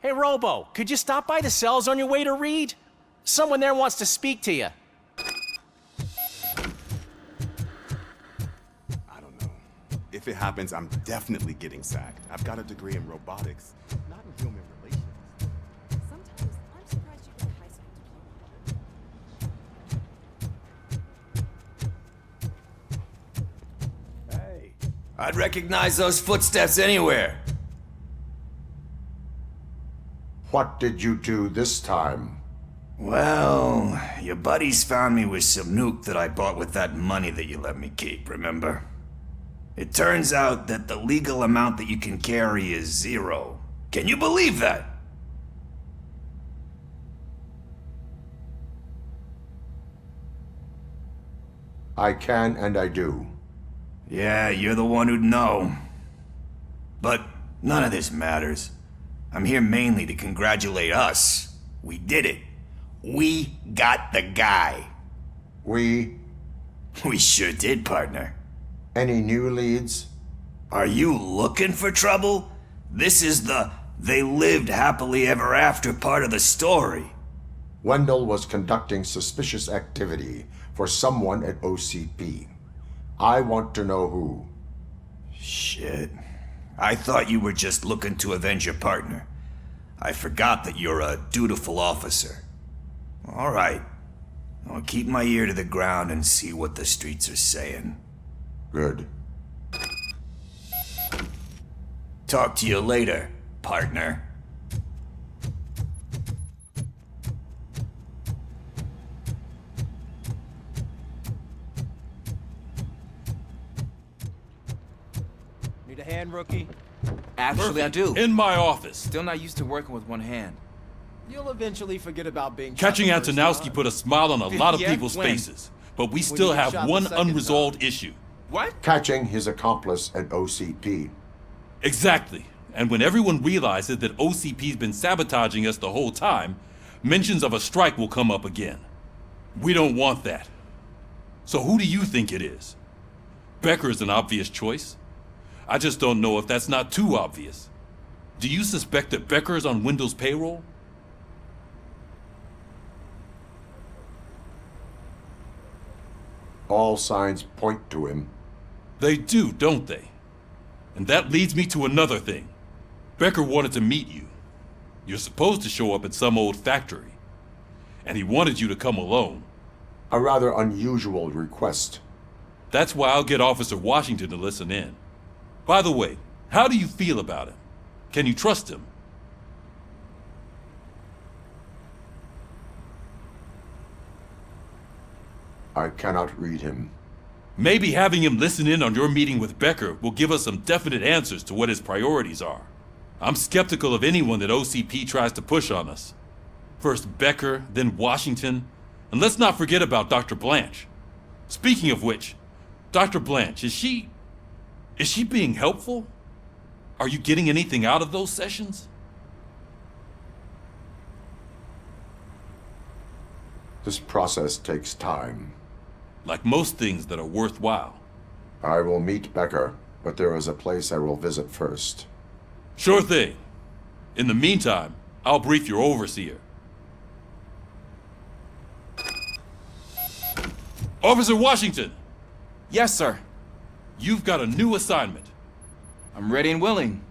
Hey, Robo, could you stop by the cells on your way to Reed? Someone there wants to speak to you. I don't know. If it happens, I'm definitely getting sacked. I've got a degree in robotics, not in human relations. Sometimes I'm surprised you got a high school diploma. Hey. I'd recognize those footsteps anywhere. What did you do this time? Well, your buddies found me with some nuke that I bought with that money that you let me keep, remember? It turns out that the legal amount that you can carry is 0. Can you believe that? I can and I do. Yeah, you're the one who'd know. But none of this matters. I'm here mainly to congratulate us. We did it. We got the guy. We? We sure did, partner. Any new leads? Are you looking for trouble? This is the they lived happily ever after part of the story. Wendell was conducting suspicious activity for someone at OCP. I want to know who. Shit. I thought you were just looking to avenge your partner. I forgot that you're a dutiful officer. All right. I'll keep my ear to the ground and see what the streets are saying. Good. Talk to you later, partner. Need a hand, rookie? Actually, I do. In my office. Still not used to working with one hand. You'll eventually forget about being Catching shot first, Antonowski huh? put a smile on a lot of Yeah? people's When? faces, but we When still you get have shot one the second unresolved time. issue. What? Catching his accomplice at OCP. Exactly. And when everyone realizes that OCP's been sabotaging us the whole time, mentions of a strike will come up again. We don't want that. So who do you think it is? Becker is an obvious choice. I just don't know if that's not too obvious. Do you suspect that Becker is on Wendell's payroll? All signs point to him. They do, don't they? And that leads me to another thing. Becker wanted to meet you. You're supposed to show up at some old factory. And he wanted you to come alone. A rather unusual request. That's why I'll get Officer Washington to listen in. By the way, how do you feel about him? Can you trust him? I cannot read him. Maybe having him listen in on your meeting with Becker will give us some definite answers to what his priorities are. I'm skeptical of anyone that OCP tries to push on us. First Becker, then Washington, and let's not forget about Dr. Blanche. Speaking of which, Dr. Blanche, is she being helpful? Are you getting anything out of those sessions? This process takes time. Like most things that are worthwhile. I will meet Becker, but there is a place I will visit first. Sure thing. In the meantime, I'll brief your overseer. Officer Washington! Yes, sir. You've got a new assignment. I'm ready and willing.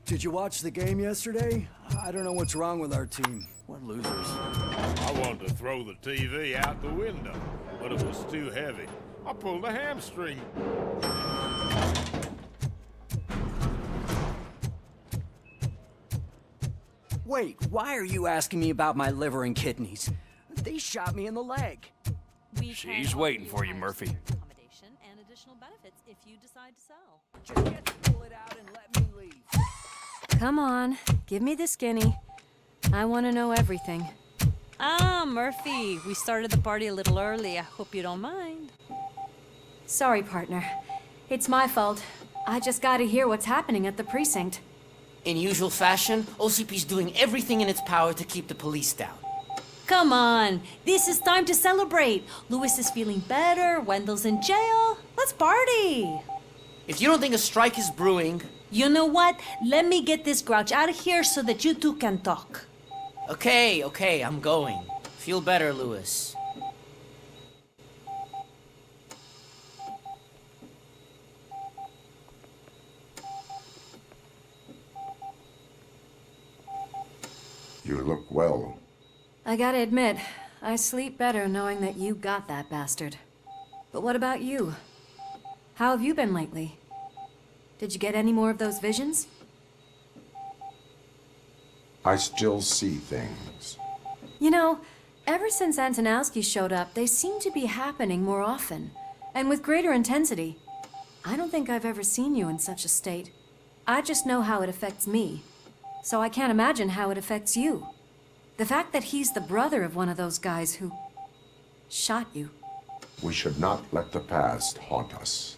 Did you watch the game yesterday? I don't know what's wrong with our team. What losers. I wanted to throw the TV out the window, but it was too heavy. I pulled a hamstring. Wait, why are you asking me about my liver and kidneys? They shot me in the leg. She's waiting for you, Murphy. Accommodation and additional benefits if you decide to sell. Just get to pull it out and let me leave. Come on, give me the skinny. I want to know everything. Ah, Murphy, we started the party a little early. I hope you don't mind. Sorry, partner. It's my fault. I just gotta hear what's happening at the precinct. In usual fashion, OCP's doing everything in its power to keep the police down. Come on, this is time to celebrate. Lewis is feeling better, Wendell's in jail. Let's party. If you don't think a strike is brewing... You know what? Let me get this grouch out of here so that you two can talk. Okay, I'm going. Feel better, Lewis. You look well. I gotta admit, I sleep better knowing that you got that bastard. But what about you? How have you been lately? Did you get any more of those visions? I still see things. You know, ever since Antonowski showed up, they seem to be happening more often, and with greater intensity. I don't think I've ever seen you in such a state. I just know how it affects me, so I can't imagine how it affects you. The fact that he's the brother of one of those guys who shot you. We should not let the past haunt us.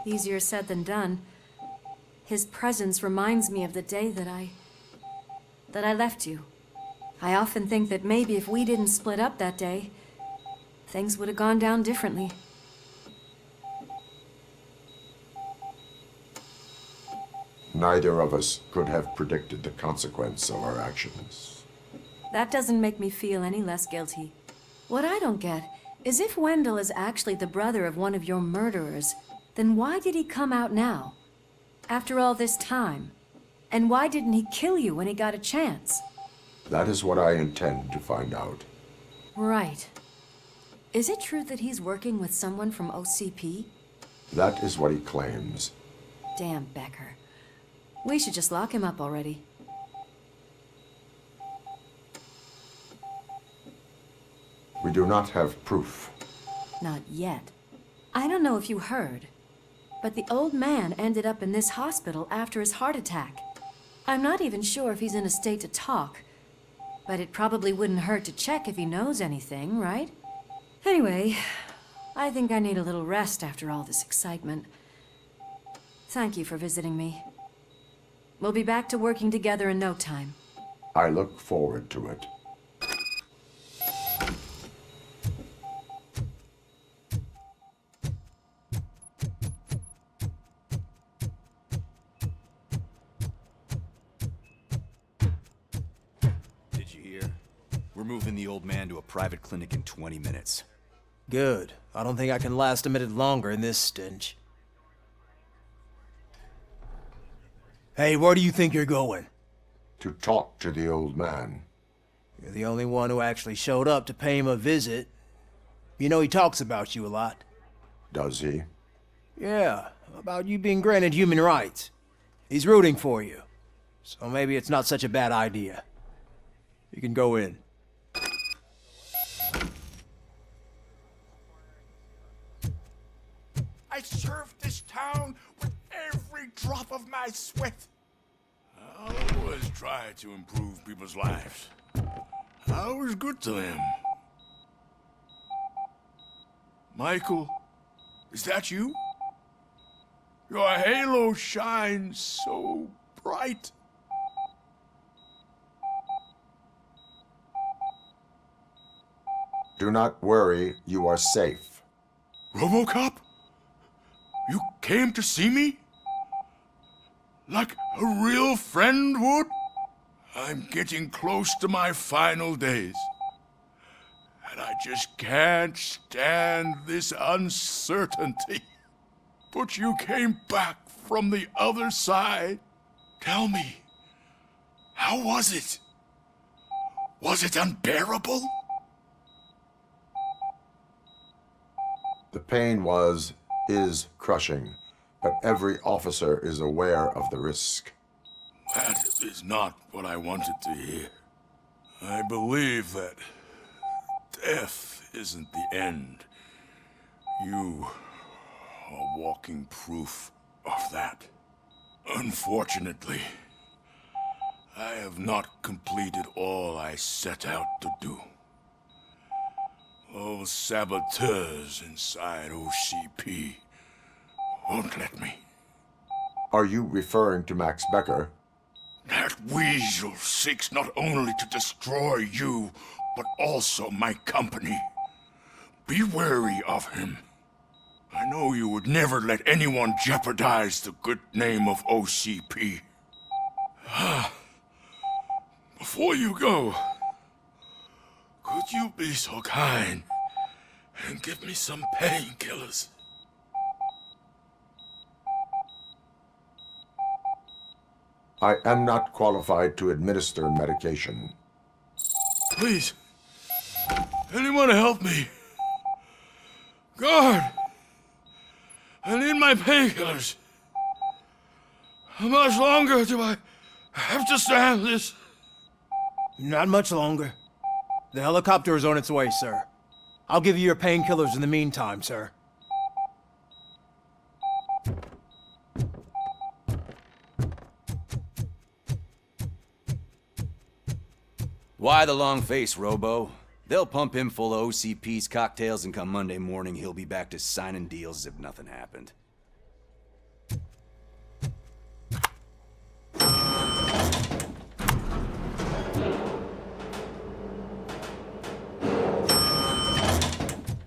Easier said than done. His presence reminds me of the day that I left you. I often think that maybe if we didn't split up that day, things would have gone down differently. Neither of us could have predicted the consequence of our actions. That doesn't make me feel any less guilty. What I don't get is if Wendell is actually the brother of one of your murderers, then why did he come out now? After all this time? And why didn't he kill you when he got a chance? That is what I intend to find out. Right. Is it true that he's working with someone from OCP? That is what he claims. Damn Becker. We should just lock him up already. We do not have proof. Not yet. I don't know if you heard, but the old man ended up in this hospital after his heart attack. I'm not even sure if he's in a state to talk, but it probably wouldn't hurt to check if he knows anything, right? Anyway, I think I need a little rest after all this excitement. Thank you for visiting me. We'll be back to working together in no time. I look forward to it. Did you hear? We're moving the old man to a private clinic in 20 minutes. Good. I don't think I can last a minute longer in this stench. Hey, where do you think you're going? To talk to the old man. You're the only one who actually showed up to pay him a visit. You know he talks about you a lot. Does he? Yeah, about you being granted human rights. He's rooting for you. So maybe it's not such a bad idea. You can go in. I served this town with every drop of my sweat. I always try to improve people's lives. I was good to them. Michael, is that you? Your halo shines so bright. Do not worry, you are safe. RoboCop? You came to see me? Like a real friend would? I'm getting close to my final days. And I just can't stand this uncertainty. But you came back from the other side. Tell me, how was it? Was it unbearable? The pain is crushing, but every officer is aware of the risk. That is not what I wanted to hear. I believe that death isn't the end. You are walking proof of that. Unfortunately, I have not completed all I set out to do. Those saboteurs inside OCP won't let me. Are you referring to Max Becker? That weasel seeks not only to destroy you, but also my company. Be wary of him. I know you would never let anyone jeopardize the good name of OCP. Before you go, could you be so kind and give me some painkillers? I am not qualified to administer medication. Please, anyone help me? Guard! I need my painkillers. How much longer do I have to stand this? Not much longer. The helicopter is on its way, sir. I'll give you your painkillers in the meantime, sir. Why the long face, Robo? They'll pump him full of OCP's cocktails, and come Monday morning, he'll be back to signing deals as if nothing happened.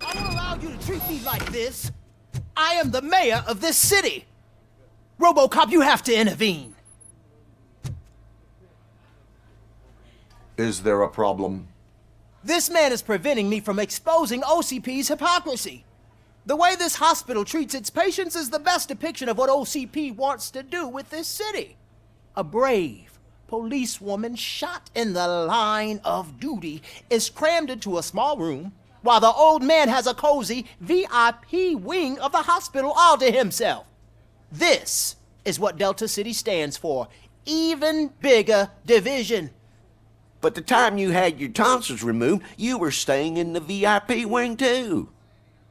I won't allow you to treat me like this. I am the mayor of this city. RoboCop, you have to intervene. Is there a problem? This man is preventing me from exposing OCP's hypocrisy. The way this hospital treats its patients is the best depiction of what OCP wants to do with this city. A brave policewoman shot in the line of duty is crammed into a small room, while the old man has a cozy VIP wing of the hospital all to himself. This is what Delta City stands for. Even bigger division. But the time you had your tonsils removed, you were staying in the VIP wing too.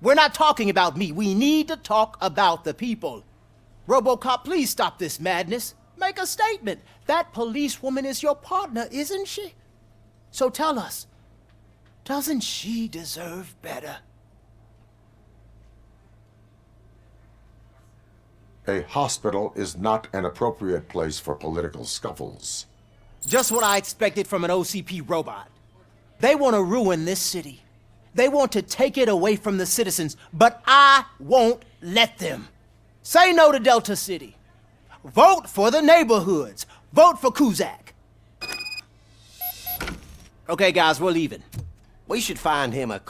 We're not talking about me. We need to talk about the people. RoboCop, please stop this madness. Make a statement. That policewoman is your partner, isn't she? So tell us, doesn't she deserve better? A hospital is not an appropriate place for political scuffles. Just what I expected from an OCP robot. They want to ruin this city. They want to take it away from the citizens, but I won't let them. Say no to Delta City. Vote for the neighborhoods. Vote for Kuzak. Okay, guys, we're leaving. We should find him a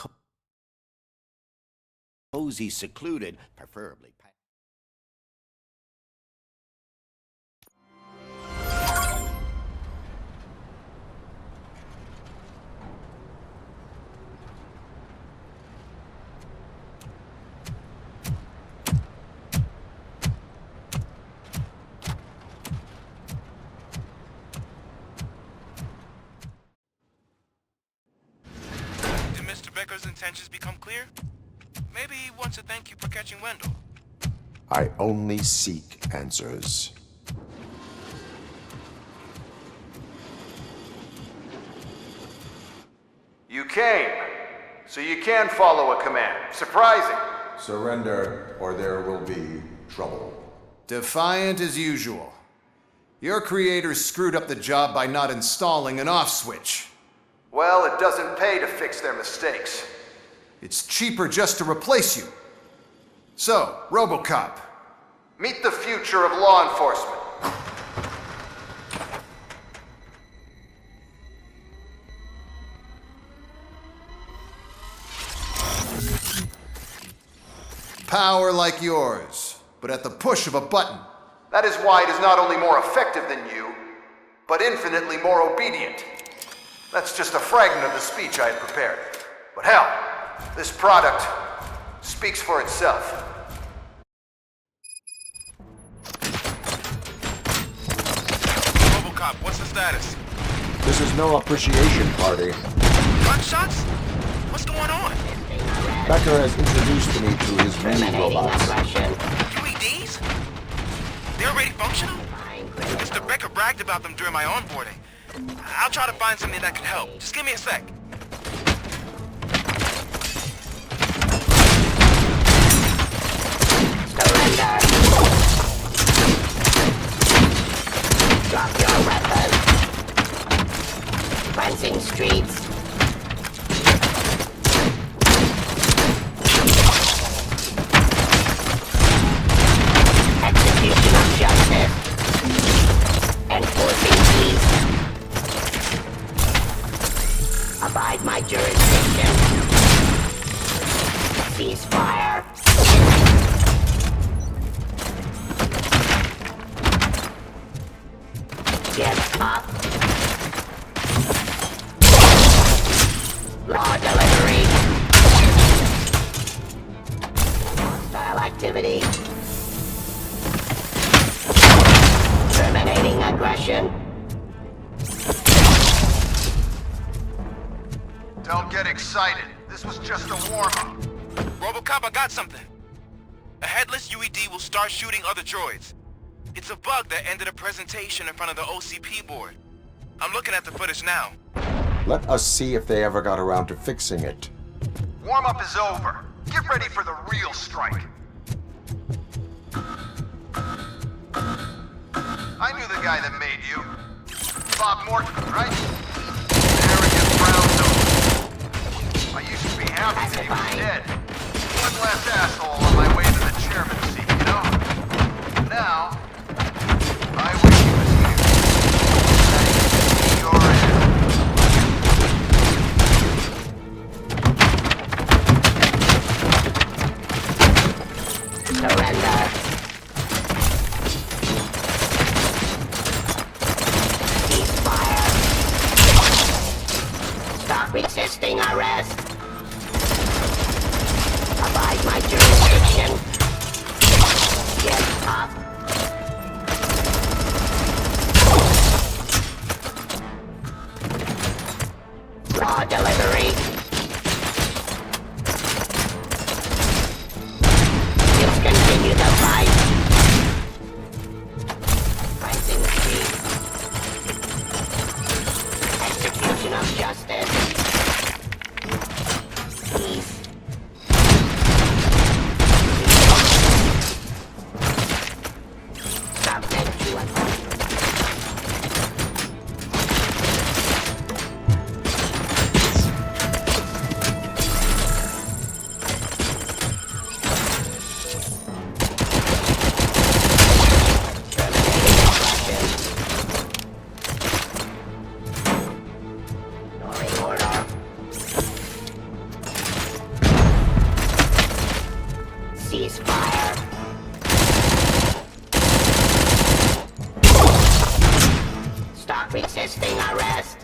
cozy, secluded, preferably. Becker's intentions become clear? Maybe he wants to thank you for catching Wendell. I only seek answers. You came, so you can follow a command. Surprising. Surrender, or there will be trouble. Defiant as usual. Your creators screwed up the job by not installing an off switch. Well, it doesn't pay to fix their mistakes. It's cheaper just to replace you. So, RoboCop. Meet the future of law enforcement. Power like yours, but at the push of a button. That is why it is not only more effective than you, but infinitely more obedient. That's just a fragment of the speech I had prepared. But hell, this product speaks for itself. RoboCop, what's the status? This is no appreciation party. Gunshots? What's going on? Becker has introduced me to his mini robots. UEDs? They're already functional? Mr. Becker bragged about them during my onboarding. I'll try to find something that could help. Just give me a sec. Surrender! Drop your weapon. Cleansing streets. Execution of justice. Enforcing peace. Abide my jurisdiction. Ceasefire. Give up. Law delivery. Hostile activity. Terminating aggression. Don't get excited. This was just a warm-up. RoboCop, I got something. A headless UED will start shooting other droids. It's a bug that ended a presentation in front of the OCP board. I'm looking at the footage now. Let us see if they ever got around to fixing it. Warm-up is over. Get ready for the real strike. I knew the guy that made you. Bob Morton, right? Arrogant brown nose. I used to be happy that he was dead. One last asshole on my way to the chairman's seat, you know? Now, I wish he was here. That you're in. Surrender. Ceasefire. Stop resisting arrest. Abide my jurisdiction. Give up. Raw delivery. Discontinue the fight. Cleansing streets. Execution of justice. Peace. Subject to attack. Ceasefire. Stop resisting arrest.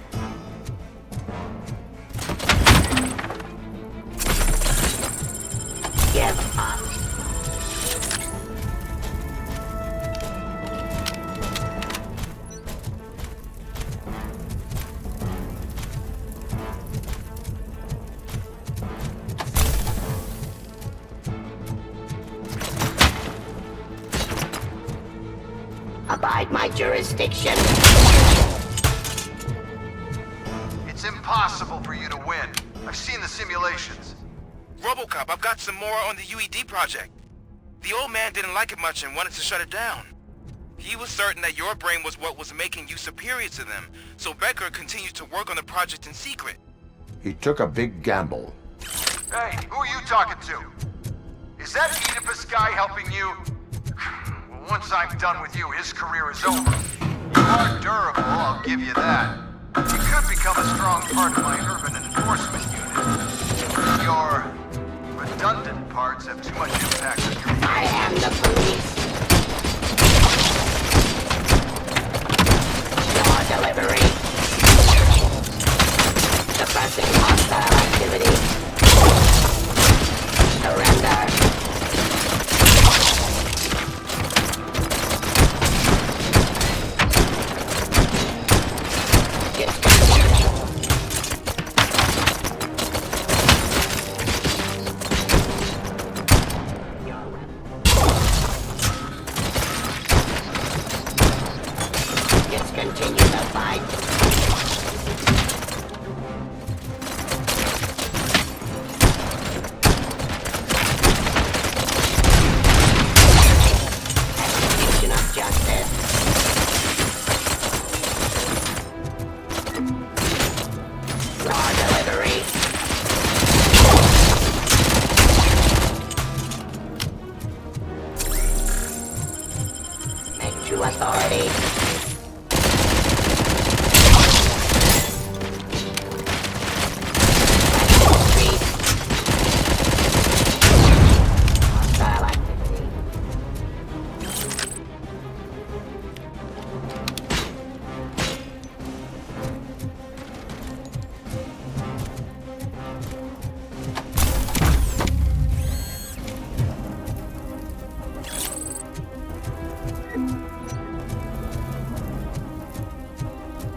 Give up. Abide my jurisdiction. It's impossible for you to win. I've seen the simulations. RoboCop, I've got some more on the UED project. The old man didn't like it much and wanted to shut it down. He was certain that your brain was what was making you superior to them, so Becker continued to work on the project in secret. He took a big gamble. Hey, who are you talking to? Is that Oedipus guy helping you? Well, once I'm done with you, his career is over. You are durable, I'll give you that. You could become a strong part of my urban enforcement unit. Your redundant parts have too much impact on your... I am the police. Law delivery. Suppressing hostile activity. Surrender. to authority. Hostile activity.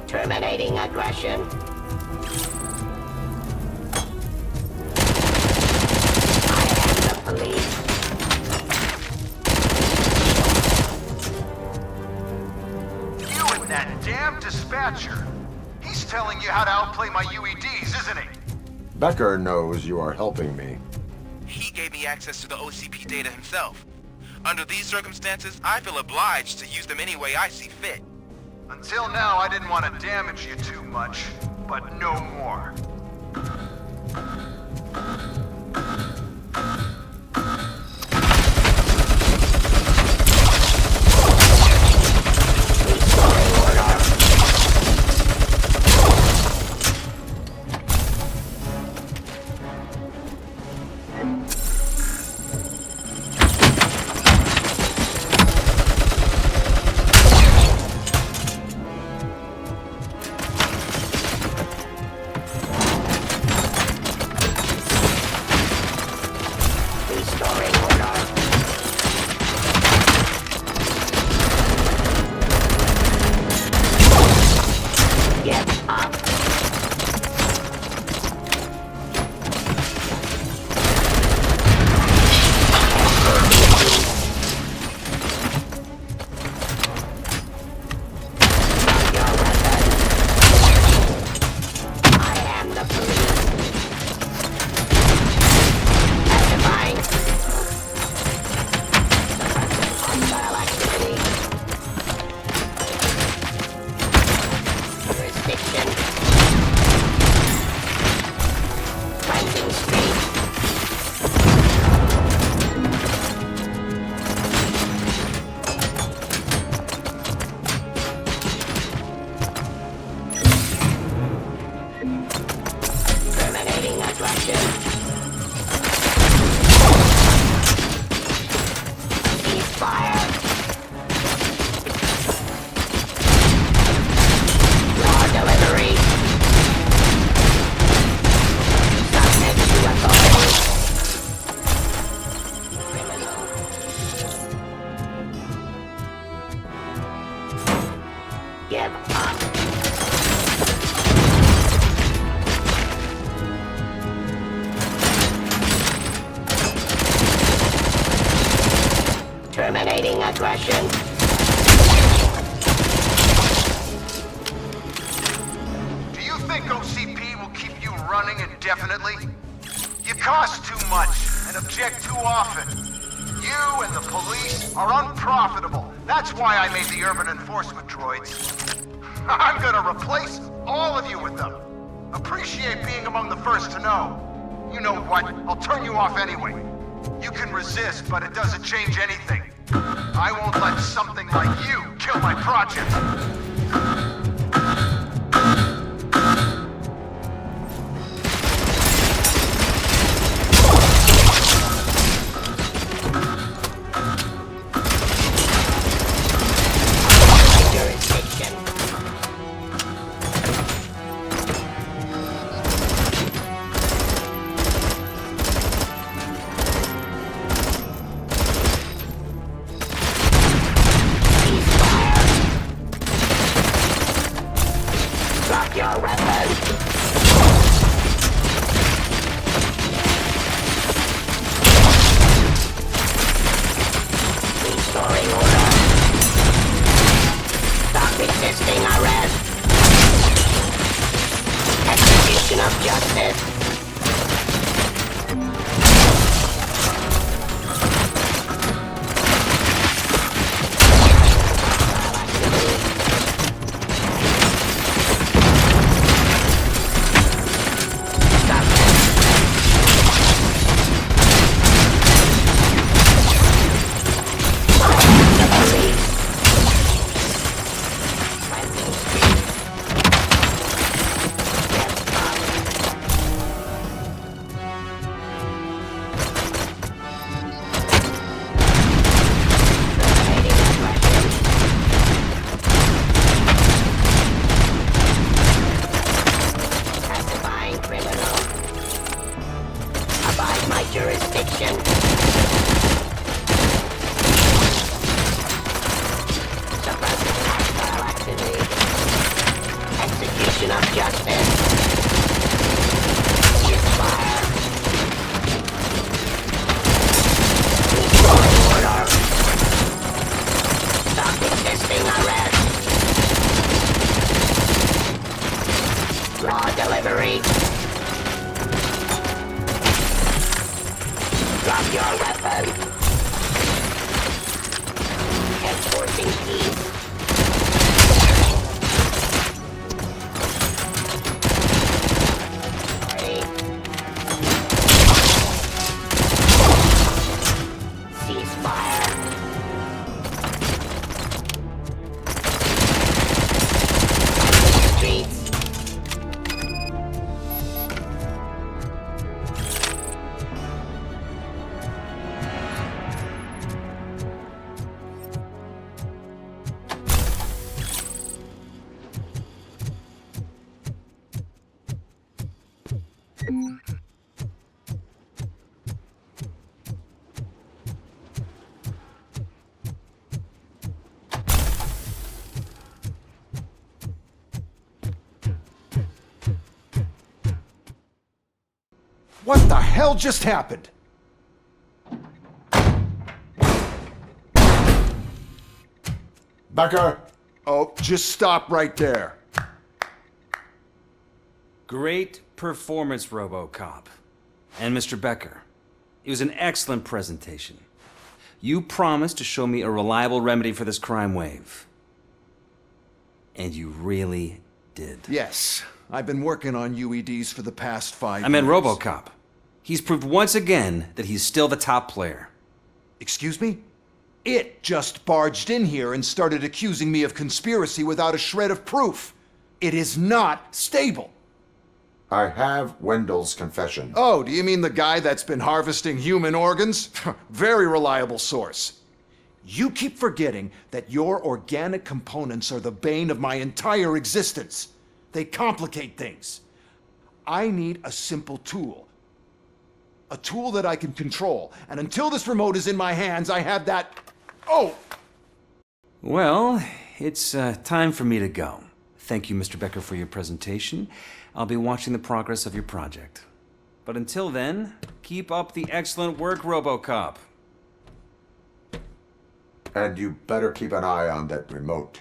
Terminating aggression. I am the police. You and that damn dispatcher. He's telling you how to outplay my UEDs, isn't he? Becker knows you are helping me. He gave me access to the OCP data himself. Under these circumstances, I feel obliged to use them any way I see fit. Until now, I didn't want to damage you too much, but no more. Terminating aggression. Do you think OCP will keep you running indefinitely? You cost too much and object too often. You and the police are unprofitable. That's why I made the urban enforcement droids. I'm gonna replace all of you with them. Appreciate being among the first to know. You know what? I'll turn you off anyway. You can resist, but it doesn't change anything. I won't let something like you kill my project. Awaiting arrest. Raw delivery. Drop your weapon. Enforcing peace. Ceasefire. Streets. What the hell just happened? Becker! Oh, just stop right there. Great performance, RoboCop. And Mr. Becker, it was an excellent presentation. You promised to show me a reliable remedy for this crime wave. And you really did. Yes, I've been working on UEDs for the past 5 years. I meant RoboCop. He's proved once again that he's still the top player. Excuse me? It just barged in here and started accusing me of conspiracy without a shred of proof. It is not stable. I have Wendell's confession. Oh, do you mean the guy that's been harvesting human organs? Very reliable source. You keep forgetting that your organic components are the bane of my entire existence. They complicate things. I need a simple tool. A tool that I can control. And until this remote is in my hands, I have that... Oh! Well, it's time for me to go. Thank you, Mr. Becker, for your presentation. I'll be watching the progress of your project. But until then, keep up the excellent work, RoboCop. And you better keep an eye on that remote.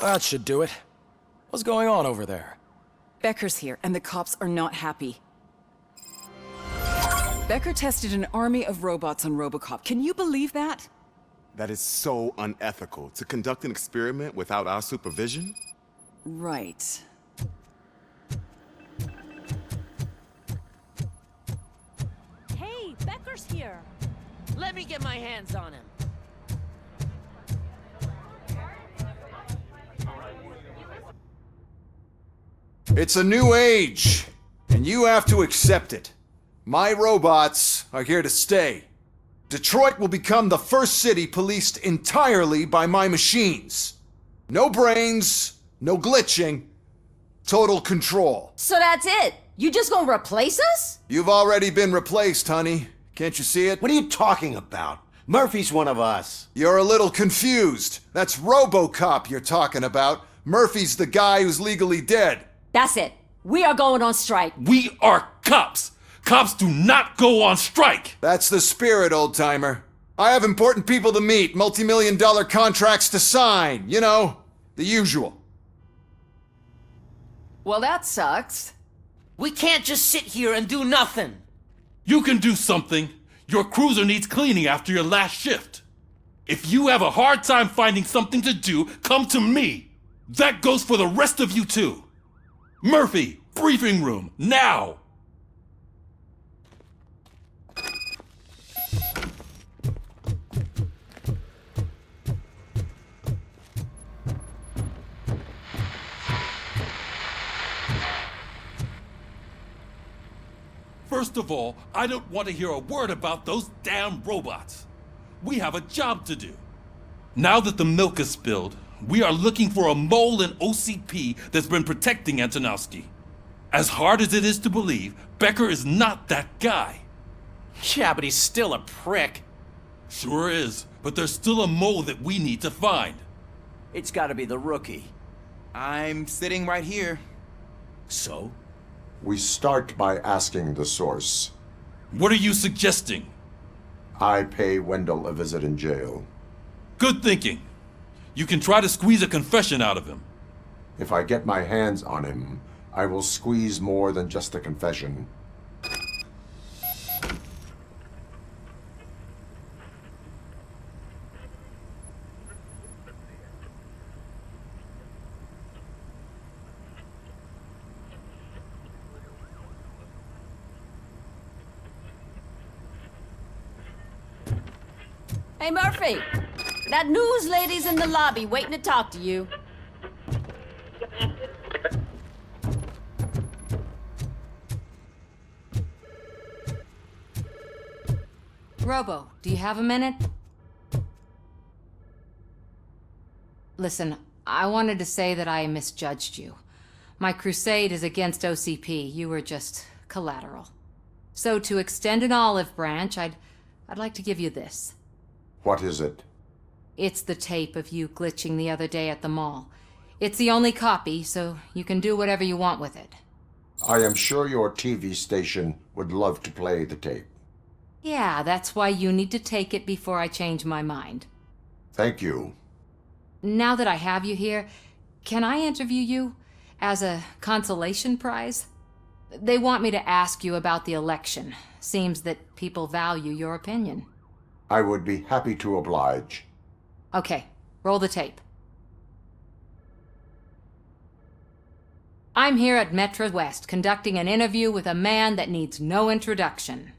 That should do it. What's going on over there? Becker's here, and the cops are not happy. Becker tested an army of robots on RoboCop. Can you believe that? That is so unethical. To conduct an experiment without our supervision? Right. Hey, Becker's here. Let me get my hands on him. It's a new age, and you have to accept it. My robots are here to stay. Detroit will become the first city policed entirely by my machines. No brains, no glitching, total control. So that's it? You just gonna replace us? You've already been replaced, honey. Can't you see it? What are you talking about? Murphy's one of us. You're a little confused. That's RoboCop you're talking about. Murphy's the guy who's legally dead. That's it. We are going on strike. We are cops. Cops do not go on strike. That's the spirit, old-timer. I have important people to meet, multi-million-dollar contracts to sign. You know, the usual. Well, that sucks. We can't just sit here and do nothing. You can do something. Your cruiser needs cleaning after your last shift. If you have a hard time finding something to do, come to me. That goes for the rest of you too. Murphy, briefing room, now! First of all, I don't want to hear a word about those damn robots. We have a job to do. Now that the milk is spilled, we are looking for a mole in OCP that's been protecting Antonowski. As hard as it is to believe, Becker is not that guy. Yeah, but he's still a prick. Sure is, but there's still a mole that we need to find. It's gotta be the rookie. I'm sitting right here. So? We start by asking the source. What are you suggesting? I pay Wendell a visit in jail. Good thinking. You can try to squeeze a confession out of him. If I get my hands on him, I will squeeze more than just a confession. Hey, Murphy! That news lady's in the lobby waiting to talk to you. Robo, do you have a minute? Listen, I wanted to say that I misjudged you. My crusade is against OCP. You were just collateral. So to extend an olive branch, I'd like to give you this. What is it? It's the tape of you glitching the other day at the mall. It's the only copy, so you can do whatever you want with it. I am sure your TV station would love to play the tape. Yeah, that's why you need to take it before I change my mind. Thank you. Now that I have you here, can I interview you as a consolation prize? They want me to ask you about the election. Seems that people value your opinion. I would be happy to oblige. Okay, roll the tape. I'm here at Metro West conducting an interview with a man that needs no introduction.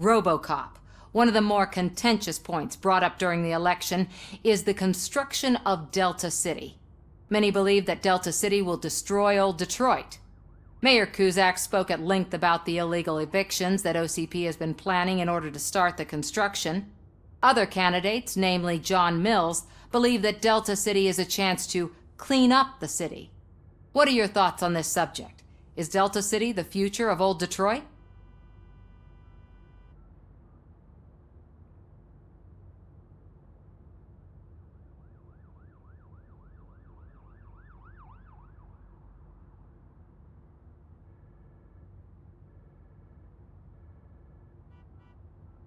RoboCop. One of the more contentious points brought up during the election is the construction of Delta City. Many believe that Delta City will destroy old Detroit. Mayor Cusack spoke at length about the illegal evictions that OCP has been planning in order to start the construction. Other candidates, namely John Mills, believe that Delta City is a chance to clean up the city. What are your thoughts on this subject? Is Delta City the future of old Detroit?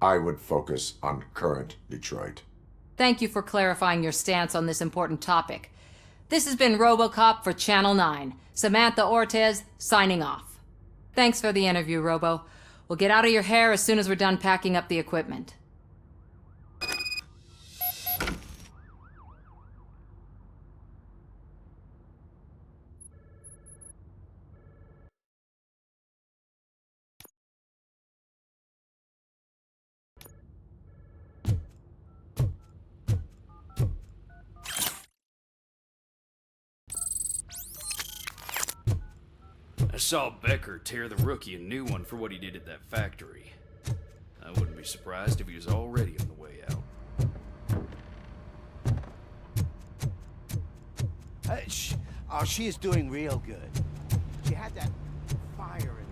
I would focus on current Detroit. Thank you for clarifying your stance on this important topic. This has been RoboCop for Channel 9. Samantha Ortez, signing off. Thanks for the interview, Robo. We'll get out of your hair as soon as we're done packing up the equipment. I saw Becker tear the rookie a new one for what he did at that factory. I wouldn't be surprised if he was already on the way out. Oh, she is doing real good. She had that fire in